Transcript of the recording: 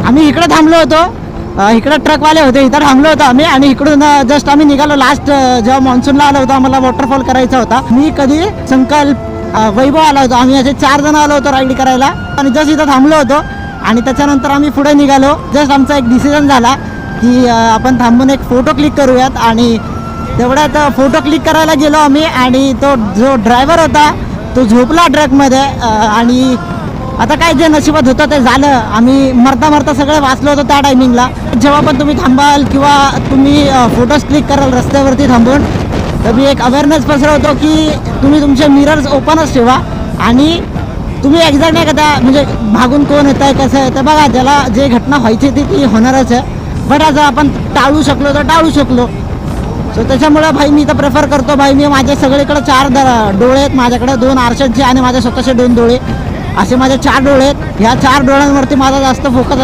आम्ही इकडे थांबलो होतो, इकडे ट्रकवाले होते, इथं थांबलो होतो आम्ही. आणि इकडून जस्ट आम्ही निघालो लास्ट जेव्हा मान्सूनला आलो होतो, आम्हाला वॉटरफॉल करायचा होता. मी कधी संकल्प वैभव आला होतो, आम्ही असे 4 जण आलो होतो राईड करायला. आणि जस्ट इथं थांबलो होतो आणि त्याच्यानंतर आम्ही पुढे निघालो. जस्ट आमचा एक डिसिजन झाला की आपण थांबून एक फोटो क्लिक करूयात. आणि तेवढ्यात फोटो क्लिक करायला गेलो आम्ही आणि तो जो ड्रायव्हर होता तो झोपला ट्रकमध्ये. आणि आता काय जे नशिबात होतं ते झालं. आम्ही मरता मरता सगळे वाचलो होतो त्या टायमिंगला. जेव्हा पण तुम्ही थांबाल किंवा तुम्ही फोटोज क्लिक कराल रस्त्यावरती थांबून, तर मी एक अवेअरनेस पसरवतो की तुम्ही तुमचे मिरर्स ओपनच ठेवा. आणि तुम्ही एक्झॅक्ट नाही का म्हणजे भागून कोण येत आहे कसं आहे तर बघा, ज्याला जे घटना व्हायची ती होणारच आहे. बट आज आपण टाळू शकलो तर टाळू शकलो. सो त्याच्यामुळं भाई मी तर प्रेफर करतो भाई, मी माझ्या सगळीकडे 4 डोळे आहेत माझ्याकडे, 2 आरशांचे आणि माझ्या स्वतःचे 2 डोळे, असे माझे 4 डोळे आहेत. ह्या 4 डोळ्यांवरती माझा जास्त फोकस